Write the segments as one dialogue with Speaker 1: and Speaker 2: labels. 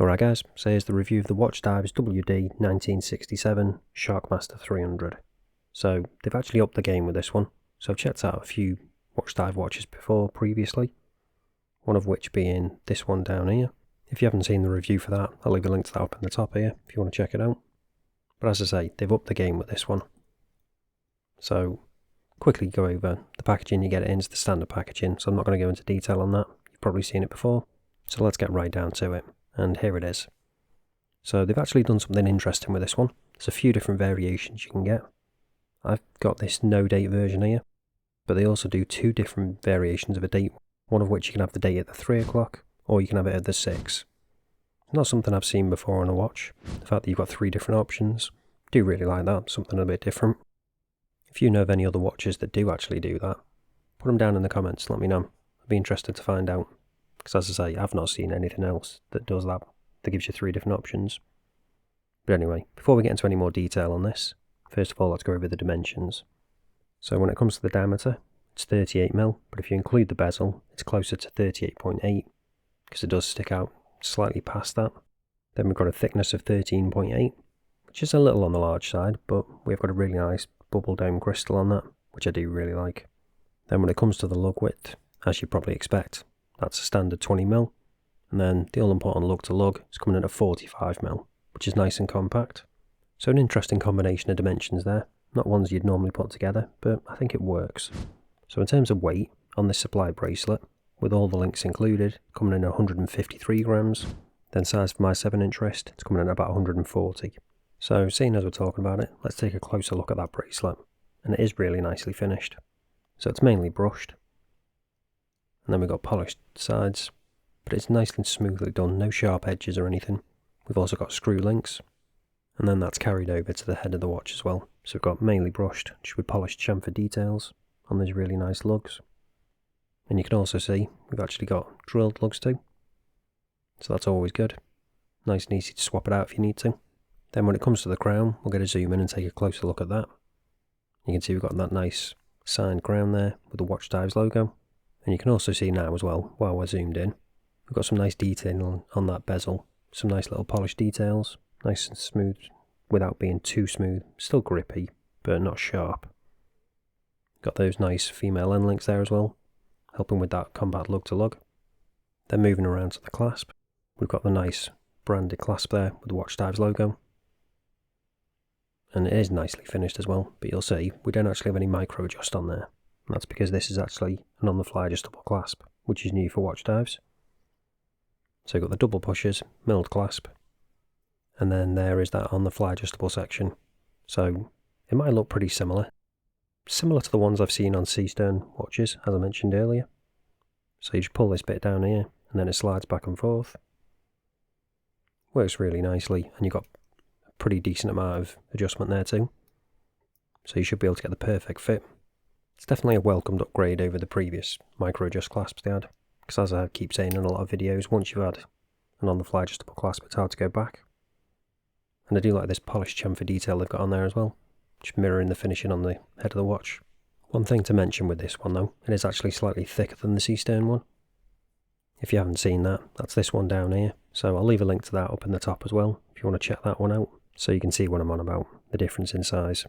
Speaker 1: Alright guys, so here's the review of the WatchDives WD1967 Sharkmaster 300. So they've actually upped the game with this one. So I've checked out a few WatchDive watches before previously, one of which being this one down here. If you haven't seen the review for that, I'll leave a link to that up in the top here if you want to check it out. But as I say, they've upped the game with this one. So quickly go over the packaging you get it in. It's the standard packaging, so I'm not going to go into detail on that. You've probably seen it before. So let's get right down to it. And here it is. So they've actually done something interesting with this one. There's a few different variations you can get. I've got this no date version here, but they also do two different variations of a date, one of which you can have the date at the 3 o'clock, or you can have it at the 6. Not something I've seen before on a watch. The fact that you've got 3 different options, I do really like that, something a bit different. If you know of any other watches that do actually do that, put them down in the comments, let me know. I'd be interested to find out. Because as I say, I've not seen anything else that does that, that gives you 3 different options. But anyway, before we get into any more detail on this, first of all let's go over the dimensions. So when it comes to the diameter, it's 38mm, but if you include the bezel, it's closer to 38.8, because it does stick out slightly past that. Then we've got a thickness of 13.8, which is a little on the large side, but we've got a really nice bubble dome crystal on that, which I do really like. Then when it comes to the lug width, as you probably expect, that's a standard 20mm, and then the all-important lug to lug is coming in at 45mm, which is nice and compact. So an interesting combination of dimensions there, not ones you'd normally put together, but I think it works. So in terms of weight, on this supply bracelet, with all the links included, coming in at 153 grams, then size for my 7-inch wrist, it's coming in at about 140. So seeing as we're talking about it, let's take a closer look at that bracelet, and it is really nicely finished. So it's mainly brushed. And then we've got polished sides, but it's nicely and smoothly done, no sharp edges or anything. We've also got screw links, and then that's carried over to the head of the watch as well. So we've got mainly brushed, just with polished chamfer details on these really nice lugs. And you can also see we've actually got drilled lugs too, so that's always good. Nice and easy to swap it out if you need to. Then when it comes to the crown, we'll get a zoom in and take a closer look at that. You can see we've got that nice signed crown there with the WatchDives logo. And you can also see now as well, while we're zoomed in, we've got some nice detail on that bezel. Some nice little polished details, nice and smooth without being too smooth. Still grippy, but not sharp. Got those nice female end links there as well, helping with that compact lug to lug. Then moving around to the clasp, we've got the nice branded clasp there with the WatchDives logo. And it is nicely finished as well, but you'll see we don't actually have any micro adjust on there. And that's because this is actually an on-the-fly adjustable clasp, which is new for WatchDives. So you've got the double pushers, milled clasp, and then there is that on-the-fly adjustable section. So it might look pretty similar to the ones I've seen on Seastern watches, as I mentioned earlier. So you just pull this bit down here, and then it slides back and forth. Works really nicely, and you've got a pretty decent amount of adjustment there too. So you should be able to get the perfect fit. It's definitely a welcomed upgrade over the previous micro adjust clasps they had, because as I keep saying in a lot of videos, once you've had an on-the-fly adjustable clasp, it's hard to go back. And I do like this polished chamfer detail they've got on there as well, just mirroring the finishing on the head of the watch. One thing to mention with this one though, it is actually slightly thicker than the Seastern one. If you haven't seen that, that's this one down here, so I'll leave a link to that up in the top as well, if you want to check that one out, so you can see what I'm on about, the difference in size.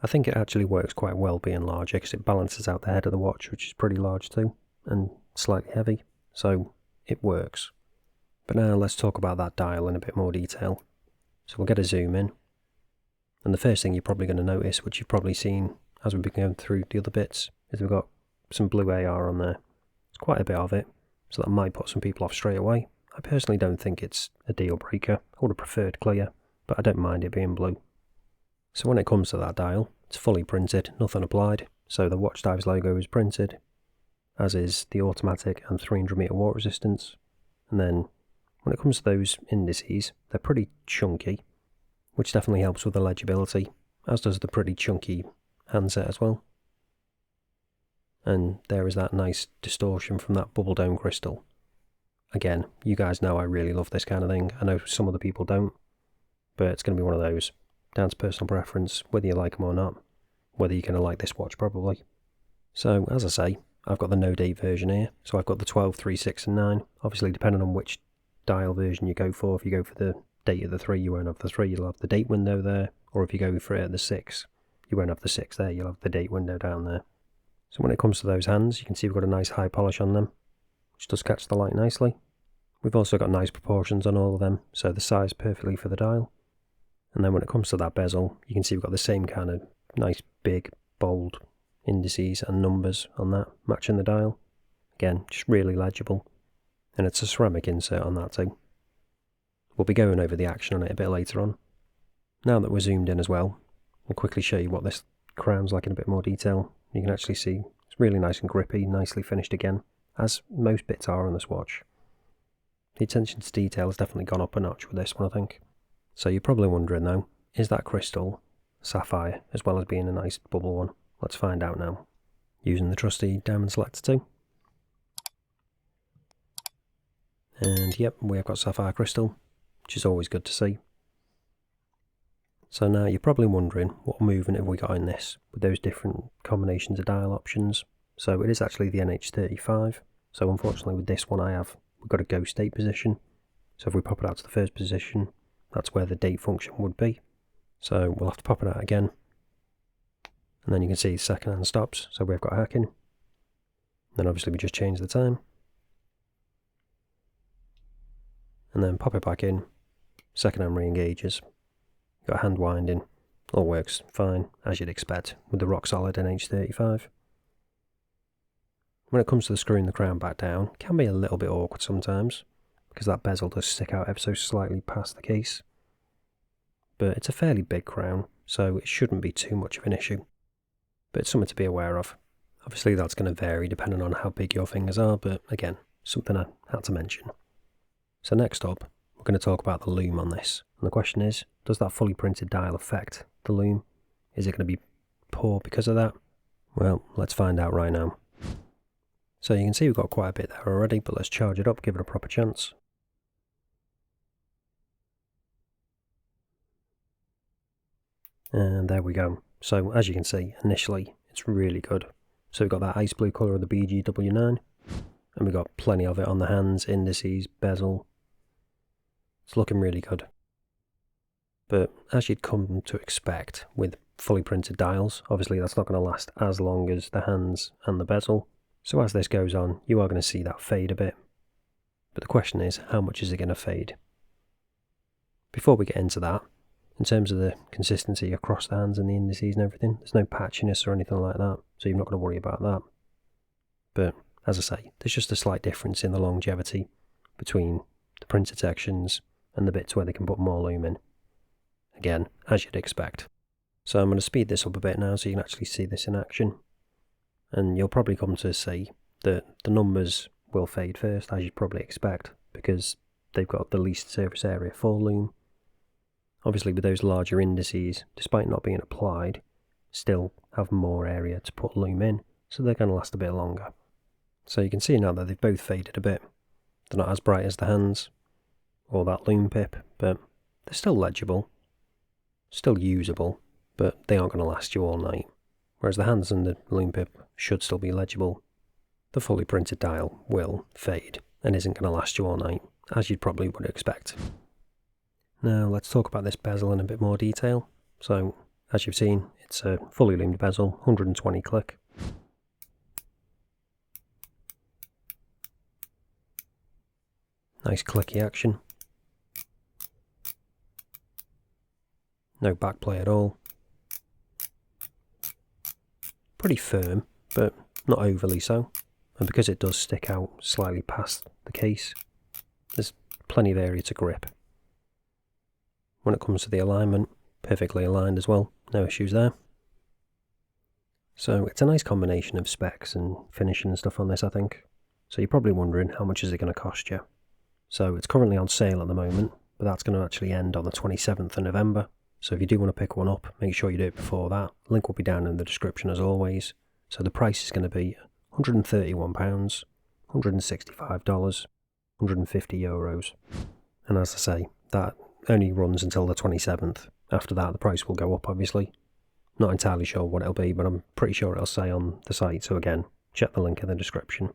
Speaker 1: I think it actually works quite well being larger, because it balances out the head of the watch, which is pretty large too, and slightly heavy, so it works. But now let's talk about that dial in a bit more detail. So we'll get a zoom in, and the first thing you're probably going to notice, which you've probably seen as we've been going through the other bits, is we've got some blue AR on there. It's quite a bit of it, so that might put some people off straight away. I personally don't think it's a deal breaker. I would have preferred clear, but I don't mind it being blue. So when it comes to that dial, it's fully printed, nothing applied. So the WatchDives logo is printed, as is the automatic and 300-meter water resistance. And then when it comes to those indices, they're pretty chunky, which definitely helps with the legibility, as does the pretty chunky handset as well. And there is that nice distortion from that bubble dome crystal. Again, you guys know I really love this kind of thing. I know some other people don't, but it's going to be one of those. Down to personal preference, whether you like them or not, whether you're going to like this watch probably. So as I say, I've got the no date version here, so I've got the 12, 3, 6 and 9, obviously depending on which dial version you go for. If you go for the date of the 3, you won't have the 3, you'll have the date window there. Or if you go for it at the 6, you won't have the 6 there, you'll have the date window down there. So when it comes to those hands, you can see we've got a nice high polish on them, which does catch the light nicely. We've also got nice proportions on all of them, so the size perfectly for the dial. And then when it comes to that bezel, you can see we've got the same kind of nice big, bold indices and numbers on that, matching the dial. Again, just really legible. And it's a ceramic insert on that too. We'll be going over the action on it a bit later on. Now that we're zoomed in as well, we'll quickly show you what this crown's like in a bit more detail. You can actually see it's really nice and grippy, nicely finished again, as most bits are on this watch. The attention to detail has definitely gone up a notch with this one, I think. So you're probably wondering though, is that crystal sapphire as well as being a nice bubble one? Let's find out now, using the trusty diamond selector too. And yep, we have got sapphire crystal, which is always good to see. So now you're probably wondering, what movement have we got in this, with those different combinations of dial options. So it is actually the NH35, so unfortunately with this one we've got a ghost date position. So if we pop it out to the first position, that's where the date function would be. So we'll have to pop it out again. And then you can see second hand stops, so we've got hacking. Then obviously we just change the time. And then pop it back in, second hand re-engages. Got hand winding, all works fine, as you'd expect, with the rock solid NH35. When it comes to screwing the crown back down, it can be a little bit awkward sometimes, because that bezel does stick out ever so slightly past the case. But it's a fairly big crown, so it shouldn't be too much of an issue. But it's something to be aware of. Obviously that's going to vary depending on how big your fingers are, but again, something I had to mention. So next up, we're going to talk about the loom on this. And the question is, does that fully printed dial affect the loom? Is it going to be poor because of that? Well, let's find out right now. So you can see we've got quite a bit there already, but let's charge it up, give it a proper chance. And there we go. So as you can see, initially it's really good. So we've got that ice blue colour of the BGW9, and we've got plenty of it on the hands, indices, bezel. It's looking really good. But as you'd come to expect with fully printed dials, obviously that's not going to last as long as the hands and the bezel. So as this goes on, you are going to see that fade a bit. But the question is, how much is it going to fade? Before we get into that, in terms of the consistency across the hands and the indices and everything, there's no patchiness or anything like that, so you're not going to worry about that. But as I say, there's just a slight difference in the longevity between the printed sections and the bits where they can put more loom in. Again, as you'd expect. So I'm going to speed this up a bit now so you can actually see this in action. And you'll probably come to see that the numbers will fade first, as you'd probably expect, because they've got the least surface area for loom. Obviously with those larger indices, despite not being applied, still have more area to put loom in, so they're going to last a bit longer. So you can see now that they've both faded a bit. They're not as bright as the hands, or that loom pip, but they're still legible, still usable, but they aren't going to last you all night. Whereas the hands and the loom pip should still be legible. The fully printed dial will fade, and isn't going to last you all night, as you probably would expect. Now let's talk about this bezel in a bit more detail. So, as you've seen, it's a fully loomed bezel, 120 click. Nice clicky action. No backplay at all. Pretty firm, but not overly so. And because it does stick out slightly past the case, there's plenty of area to grip. When it comes to the alignment, perfectly aligned as well, no issues there. So it's a nice combination of specs and finishing and stuff on this, I think. So you're probably wondering, how much is it going to cost you? So it's currently on sale at the moment, but that's going to actually end on the 27th of November. So if you do want to pick one up, make sure you do it before that. Link will be down in the description as always. So the price is going to be £131, $165, €150. And as I say, that only runs until the 27th. After that, the price will go up, obviously. Not entirely sure what it'll be, but I'm pretty sure it'll say on the site. So again, check the link in the description.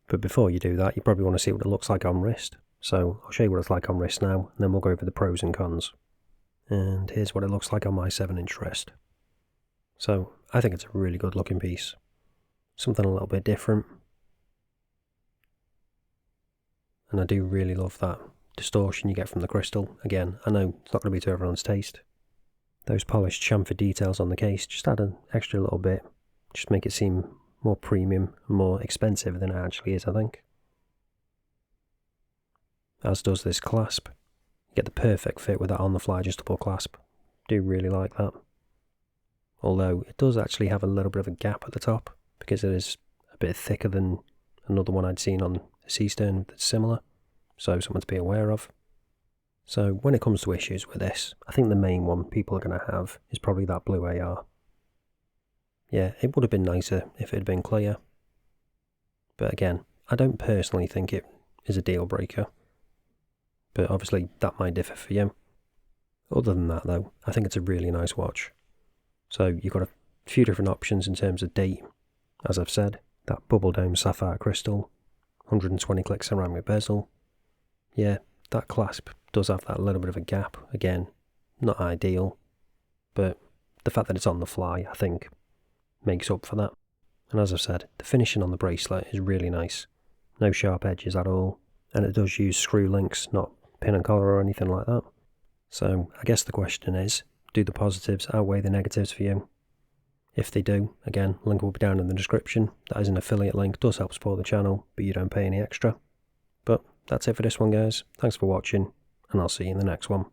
Speaker 1: But before you do that, you probably want to see what it looks like on wrist. So I'll show you what it's like on wrist now, and then we'll go over the pros and cons. And here's what it looks like on my 7-inch wrist. So I think it's a really good looking piece. Something a little bit different. And I do really love that distortion you get from the crystal. Again, I know it's not going to be to everyone's taste. Those polished chamfer details on the case just add an extra little bit. Just make it seem more premium and more expensive than it actually is, I think. As does this clasp. You get the perfect fit with that on-the-fly adjustable clasp. Do really like that. Although it does actually have a little bit of a gap at the top, because it is a bit thicker than another one I'd seen on a C-stern that's similar. So something to be aware of. So when it comes to issues with this, I think the main one people are going to have is probably that blue AR. Yeah, it would have been nicer if it had been clear. But again, I don't personally think it is a deal breaker. But obviously that might differ for you. Other than that though, I think it's a really nice watch. So you've got a few different options in terms of date. As I've said, that bubble dome sapphire crystal, 120 click ceramic bezel. Yeah, that clasp does have that little bit of a gap. Again, not ideal, but the fact that it's on the fly, I think, makes up for that. And as I've said, the finishing on the bracelet is really nice. No sharp edges at all, and it does use screw links, not pin and collar or anything like that. So I guess the question is, do the positives outweigh the negatives for you? If they do, again, link will be down in the description. That is an affiliate link, does help support the channel, but you don't pay any extra. But that's it for this one, guys. Thanks for watching, and I'll see you in the next one.